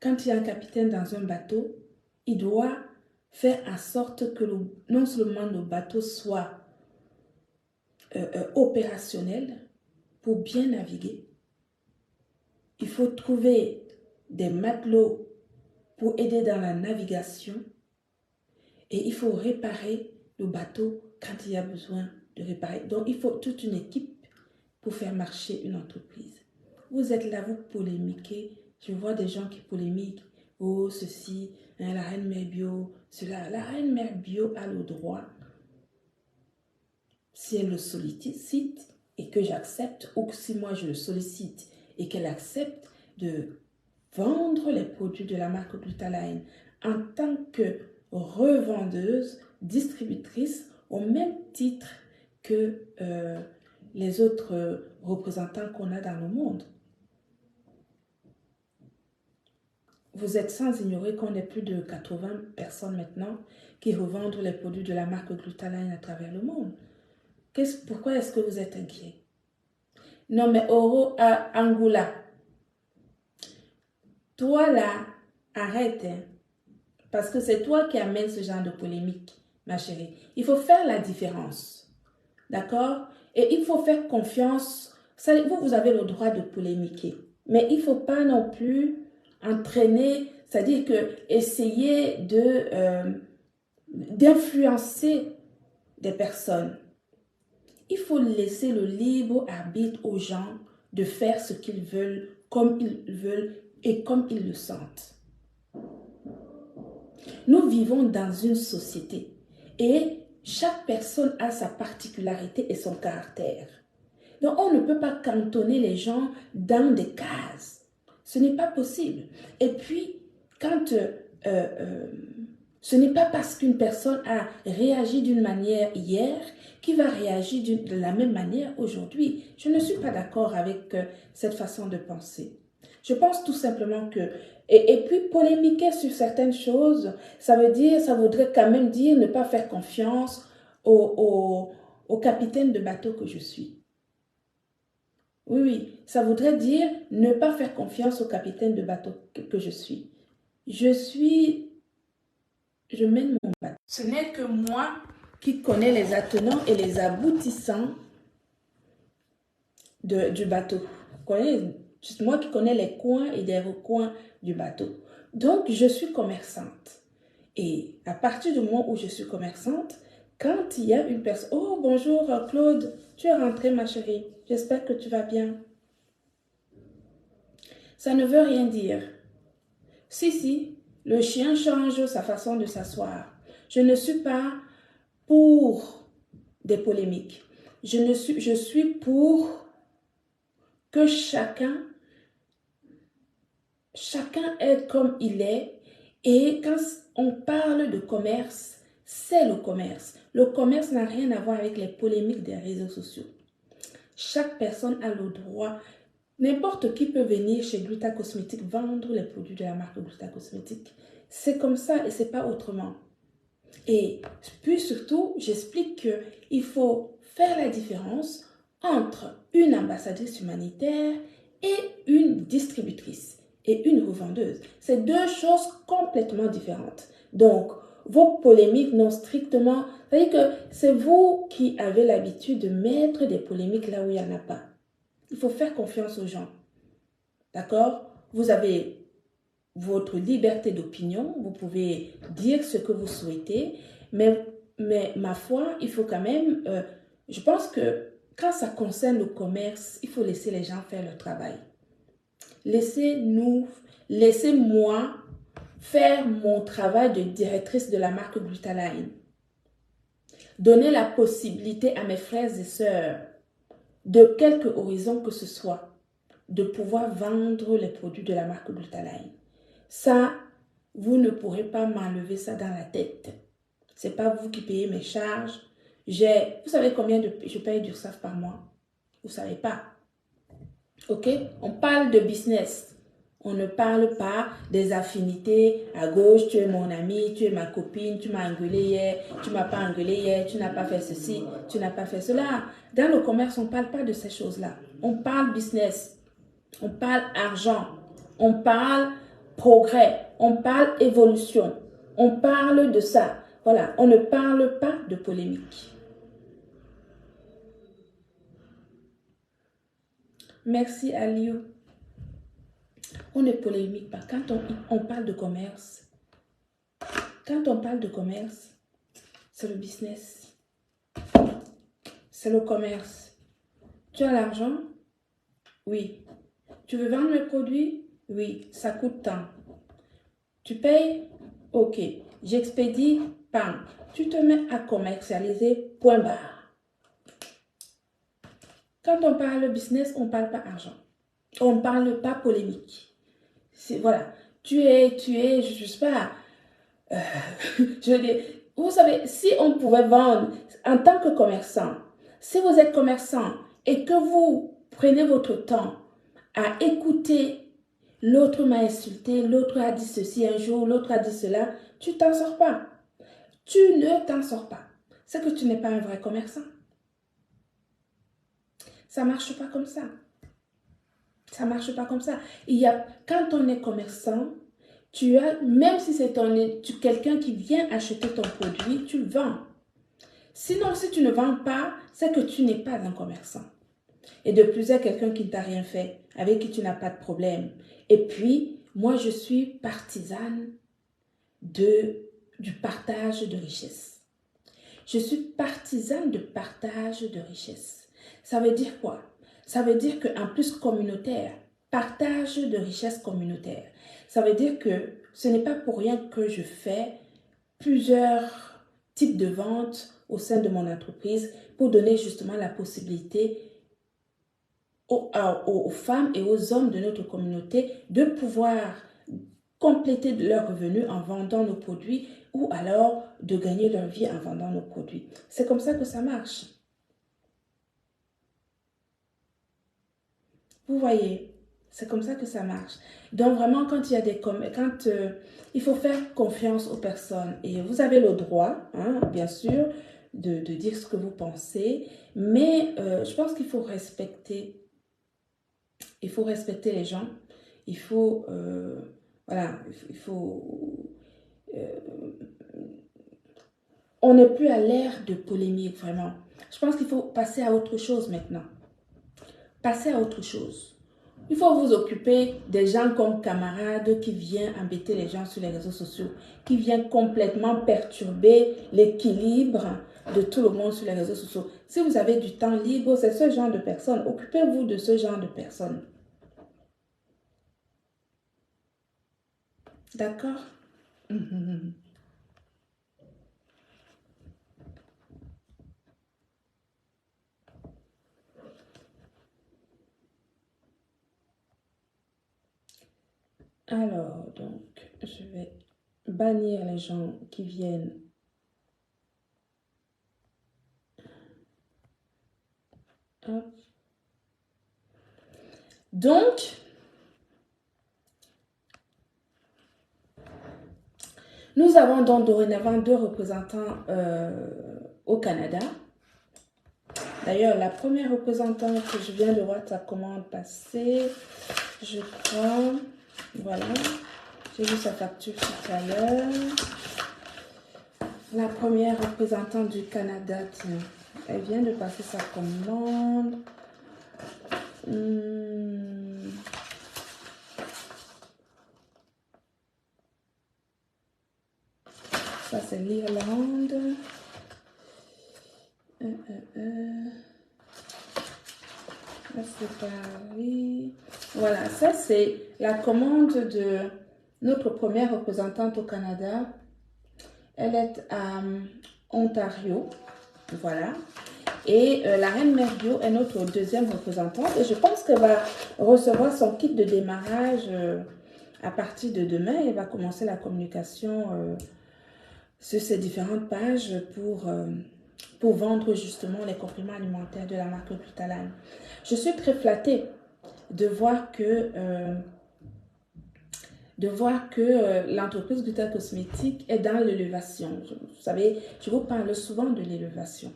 quand il y a un capitaine dans un bateau, il doit faire en sorte que non seulement le bateau soit opérationnel pour bien naviguer, il faut trouver des matelots pour aider dans la navigation et il faut réparer le bateau quand il y a besoin de réparer. Donc, il faut toute une équipe pour faire marcher une entreprise. Vous êtes là, vous polémiquez. Je vois des gens qui polémiquent. Oh, ceci, hein, la reine mère bio, cela. La reine mère bio a le droit, si elle le sollicite et que j'accepte, ou que si moi je le sollicite et qu'elle accepte de vendre les produits de la marque Gluta-Line en tant que revendeuse, distributrice, au même titre que les autres représentants qu'on a dans le monde. Vous êtes sans ignorer qu'on est plus de 80 personnes maintenant qui revendent les produits de la marque Gluta-Line à travers le monde. Pourquoi est-ce que vous êtes inquiet? Non, mais Oro à Angoula, toi là, arrête, hein, parce que c'est toi qui amènes ce genre de polémique, ma chérie. Il faut faire la différence, d'accord? Et il faut faire confiance. Vous avez le droit de polémiquer, mais il ne faut pas non plus entraîner, c'est-à-dire que essayer d'influencer des personnes. Il faut laisser le libre arbitre aux gens de faire ce qu'ils veulent, comme ils veulent et comme ils le sentent. Nous vivons dans une société et chaque personne a sa particularité et son caractère. Donc, on ne peut pas cantonner les gens dans des cases. Ce n'est pas possible. Et puis, quand ce n'est pas parce qu'une personne a réagi d'une manière hier qui va réagir de la même manière aujourd'hui. Je ne suis pas d'accord avec cette façon de penser. Je pense tout simplement que... Et puis, polémiquer sur certaines choses, ça voudrait quand même dire ne pas faire confiance au capitaine de bateau que je suis. Oui, ça voudrait dire ne pas faire confiance au capitaine de bateau que je suis. Je mène mon bateau. Ce n'est que moi qui connais les attenants et les aboutissants du bateau. C'est moi qui connais les coins et les recoins du bateau. Donc, je suis commerçante. Et à partir du moment où je suis commerçante, quand il y a une personne... Oh, bonjour Claude, tu es rentrée ma chérie. J'espère que tu vas bien. Ça ne veut rien dire. Si, le chien change sa façon de s'asseoir. Je ne suis pas pour des polémiques. Je suis pour que chacun est comme il est. Et quand on parle de commerce, c'est le commerce. Le commerce n'a rien à voir avec les polémiques des réseaux sociaux. Chaque personne a le droit. N'importe qui peut venir chez Gluta Cosmétique vendre les produits de la marque Gluta Cosmétique. C'est comme ça et c'est pas autrement. Et puis surtout, j'explique qu'il faut faire la différence entre une ambassadrice humanitaire et une distributrice et une revendeuse. C'est deux choses complètement différentes. Donc, vos polémiques n'ont strictement... C'est-à-dire que c'est vous qui avez l'habitude de mettre des polémiques là où il n'y en a pas. Il faut faire confiance aux gens. D'accord? Vous avez votre liberté d'opinion. Vous pouvez dire ce que vous souhaitez. Mais ma foi, il faut quand même... je pense que quand ça concerne le commerce, il faut laisser les gens faire leur travail. Laissez-moi faire mon travail de directrice de la marque Gluta-Line. Donner la possibilité à mes frères et sœurs de quelque horizon que ce soit, de pouvoir vendre les produits de la marque Gluta-Line. Ça, vous ne pourrez pas m'enlever ça dans la tête. Ce n'est pas vous qui payez mes charges. Vous savez combien je paye d'URSSAF par mois? Vous ne savez pas. Ok? On parle de business. On ne parle pas des affinités. À gauche, tu es mon ami, tu es ma copine, tu m'as engueulé hier, tu ne m'as pas engueulé hier, tu n'as pas fait ceci, tu n'as pas fait cela. Dans le commerce, on ne parle pas de ces choses-là. On parle business. On parle argent. On parle progrès, on parle évolution, on parle de ça. Voilà, on ne parle pas de polémique. Merci Aliou. On ne polémique pas. Quand on parle de commerce, c'est le business. C'est le commerce. Tu as l'argent? Oui. Tu veux vendre mes produits? Oui. Ça coûte tant. Tu payes? Ok. J'expédie? Pam. Tu te mets à commercialiser, point barre. Quand on parle business, on ne parle pas argent. On ne parle pas polémique. Voilà. Tu es, je ne sais pas, je veux dire, vous savez, si on pouvait vendre en tant que commerçant, si vous êtes commerçant et que vous prenez votre temps à écouter, l'autre m'a insulté, l'autre a dit ceci un jour, l'autre a dit cela, tu t'en sors pas. Tu ne t'en sors pas. C'est que tu n'es pas un vrai commerçant. Ça marche pas comme ça. Ça marche pas comme ça. Quand on est commerçant, tu as, même si c'est quelqu'un qui vient acheter ton produit, tu le vends. Sinon, si tu ne vends pas, c'est que tu n'es pas un commerçant. Et de plus, il y a quelqu'un qui ne t'a rien fait, avec qui tu n'as pas de problème. Et puis, moi, je suis partisane du partage de richesses. Je suis partisane de partage de richesses. Ça veut dire quoi? Ça veut dire qu'en plus communautaire, partage de richesses communautaires. Ça veut dire que ce n'est pas pour rien que je fais plusieurs types de ventes au sein de mon entreprise pour donner justement la possibilité aux femmes et aux hommes de notre communauté de pouvoir compléter leurs revenus en vendant nos produits ou alors de gagner leur vie en vendant nos produits. C'est comme ça que ça marche. Vous voyez, c'est comme ça que ça marche. Donc vraiment, quand il y a il faut faire confiance aux personnes et vous avez le droit, hein, bien sûr, de dire ce que vous pensez, mais je pense qu'il faut respecter. Il faut respecter les gens. Il faut, voilà, on n'est plus à l'ère de polémique, vraiment. Je pense qu'il faut passer à autre chose maintenant. Passer à autre chose. Il faut vous occuper des gens comme camarades qui viennent embêter les gens sur les réseaux sociaux, qui viennent complètement perturber l'équilibre de tout le monde sur les réseaux sociaux. Si vous avez du temps libre, c'est ce genre de personnes. Occupez-vous de ce genre de personnes. D'accord? Alors, donc, je vais bannir les gens qui viennent. Hop. Donc, nous avons donc dorénavant 2 représentants au Canada. D'ailleurs, la première représentante que je viens de voir sa commande passer, je crois, voilà, j'ai vu sa facture tout à l'heure. La première représentante du Canada, tiens, elle vient de passer sa commande. Ça, c'est l'Irlande. Là, c'est Paris. Voilà, ça, c'est la commande de notre première représentante au Canada. Elle est à Ontario. Voilà. Et la reine Merdio est notre deuxième représentante. Et je pense qu'elle va recevoir son kit de démarrage à partir de demain. Elle va commencer la communication sur ces différentes pages pour vendre justement les compléments alimentaires de la marque Glutalane. Je suis très flattée de voir que l'entreprise Glutal Cosmétique est dans l'élevation. Vous savez, je vous parle souvent de l'élevation.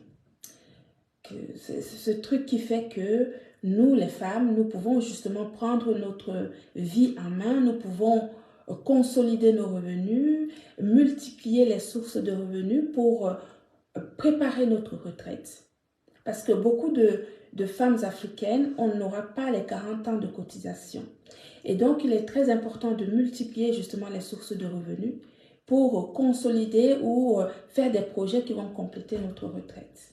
C'est ce truc qui fait que nous, les femmes, nous pouvons justement prendre notre vie en main. Nous pouvons consolider nos revenus, multiplier les sources de revenus pour préparer notre retraite. Parce que beaucoup de femmes africaines, on n'aura pas les 40 ans de cotisation. Et donc, il est très important de multiplier justement les sources de revenus pour consolider ou faire des projets qui vont compléter notre retraite.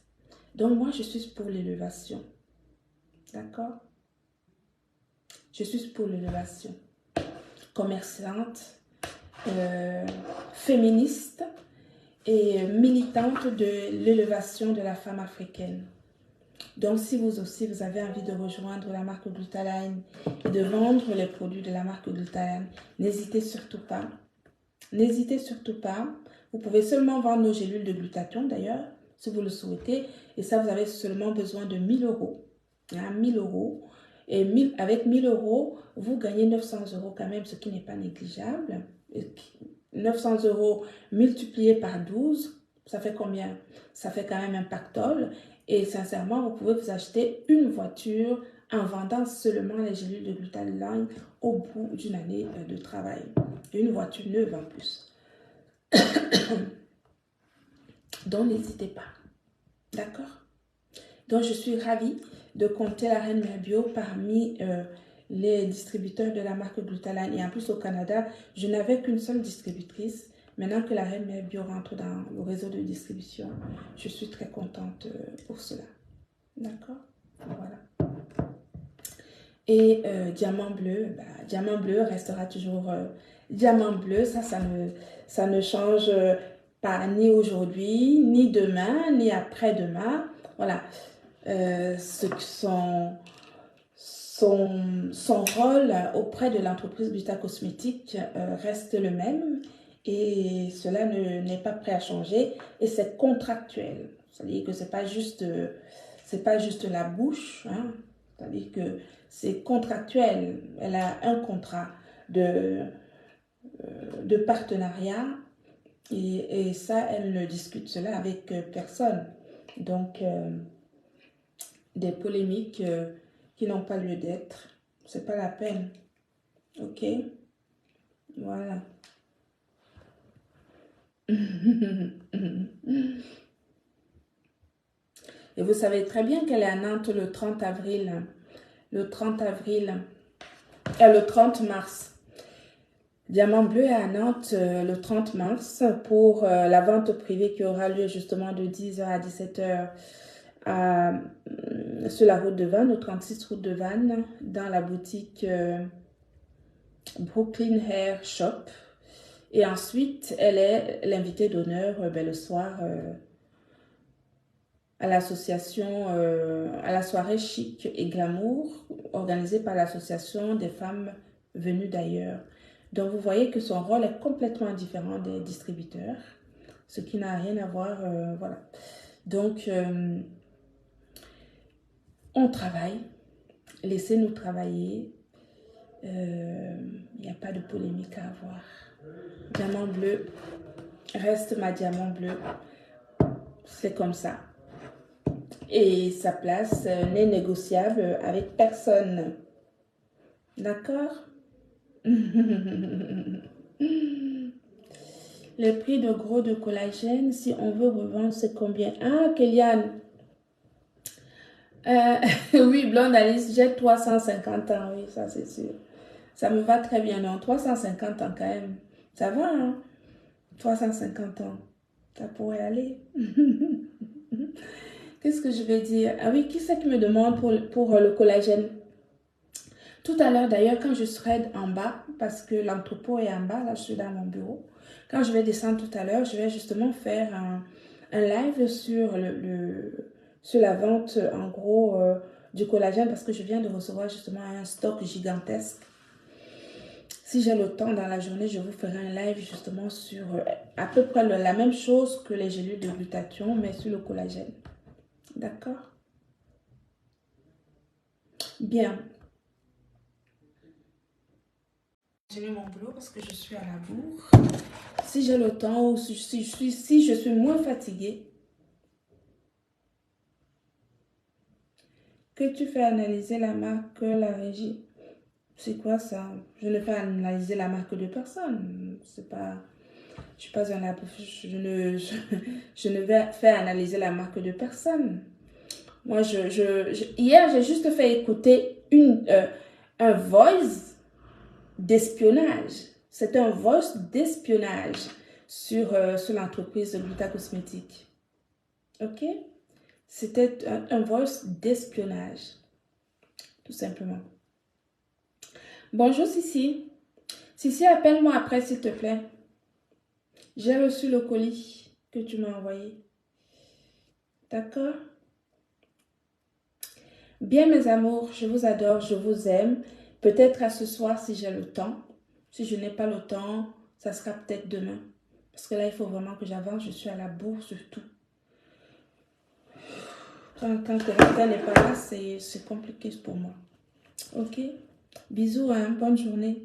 Donc, moi, je suis pour l'élévation. D'accord? Je suis pour l'élévation. Commerçante, féministe et militante de l'élévation de la femme africaine. Donc, si vous aussi, vous avez envie de rejoindre la marque Glutaline et de vendre les produits de la marque Glutaline, n'hésitez surtout pas. N'hésitez surtout pas. Vous pouvez seulement vendre nos gélules de glutathion d'ailleurs, si vous le souhaitez. Et ça, vous avez seulement besoin de 1000 euros. 1000 euros. Et avec 1000 euros, vous gagnez 900 euros quand même, ce qui n'est pas négligeable. 900 euros multiplié par 12, ça fait combien? Ça fait quand même un pactole. Et sincèrement, vous pouvez vous acheter une voiture en vendant seulement les gélules de Glutaline au bout d'une année de travail. Une voiture neuve en plus. Donc, n'hésitez pas. D'accord? Donc, je suis ravie de compter la Reine Mère Bio parmi les distributeurs de la marque Glutaline. Et en plus, au Canada, je n'avais qu'une seule distributrice. Maintenant que la Reine Mère Bio rentre dans le réseau de distribution, je suis très contente pour cela. D'accord? Voilà. Et diamant bleu restera toujours diamant bleu. Ça ne change pas ni aujourd'hui, ni demain, ni après-demain. Voilà. Son rôle auprès de l'entreprise Gluta Cosmétique reste le même et cela n'est pas prêt à changer et c'est contractuel. C'est-à-dire que c'est pas juste la bouche, hein. C'est-à-dire que c'est contractuel. Elle a un contrat de partenariat et ça, elle ne discute cela avec personne. Donc, des polémiques qui n'ont pas lieu d'être. C'est pas la peine. Ok? Voilà. Et vous savez très bien qu'elle est à Nantes le 30 avril. Le 30 avril. Le 30 mars. Diamant bleu est à Nantes le 30 mars pour la vente privée qui aura lieu justement de 10h à 17h sur la route de Vannes, au 36 route de Vannes, dans la boutique Brooklyn Hair Shop. Et ensuite, elle est l'invitée d'honneur le soir à l'association, à la soirée chic et glamour organisée par l'association des femmes venues d'ailleurs. Donc, vous voyez que son rôle est complètement différent des distributeurs, ce qui n'a rien à voir, voilà. Donc, on travaille, laissez-nous travailler, il n'y a pas de polémique à avoir. Diamant bleu, reste ma diamant bleu, c'est comme ça. Et sa place n'est négociable avec personne. D'accord? Le prix de gros de collagène, si on veut revendre, c'est combien? Ah, Kéliane. Oui, Blonde Alice, j'ai 350 ans, oui, ça c'est sûr. Ça me va très bien, non? 350 ans quand même. Ça va, hein? 350 ans. Ça pourrait aller. Qu'est-ce que je vais dire? Ah oui, qui c'est qui me demande pour le collagène? Tout à l'heure, d'ailleurs, quand je serai en bas, parce que l'entrepôt est en bas, là, je suis dans mon bureau. Quand je vais descendre tout à l'heure, je vais justement faire un live sur la vente, en gros, du collagène, parce que je viens de recevoir justement un stock gigantesque. Si j'ai le temps dans la journée, je vous ferai un live justement sur à peu près la même chose que les gélules de glutathion, mais sur le collagène. D'accord? Bien. J'ai mis mon boulot parce que je suis à la bourre. Si j'ai le temps ou si je suis moins fatiguée, que tu fais analyser la marque, la régie. C'est quoi ça? Je ne fais analyser la marque de personne. C'est pas... Je suis pas un... Je ne vais faire analyser la marque de personne. Moi, hier, j'ai juste fait écouter un voice d'espionnage. C'est un voice d'espionnage sur l'entreprise de Gluta Cosmétique. OK? C'était un voice d'espionnage, tout simplement. Bonjour, Sissi. Sissi, appelle-moi après, s'il te plaît. J'ai reçu le colis que tu m'as envoyé. D'accord? Bien, mes amours, je vous adore, je vous aime. Peut-être à ce soir si j'ai le temps. Si je n'ai pas le temps, ça sera peut-être demain. Parce que là, il faut vraiment que j'avance. Je suis à la bourre surtout. Quand quelqu'un n'est pas là, c'est compliqué pour moi. Ok? Bisous, hein? Bonne journée.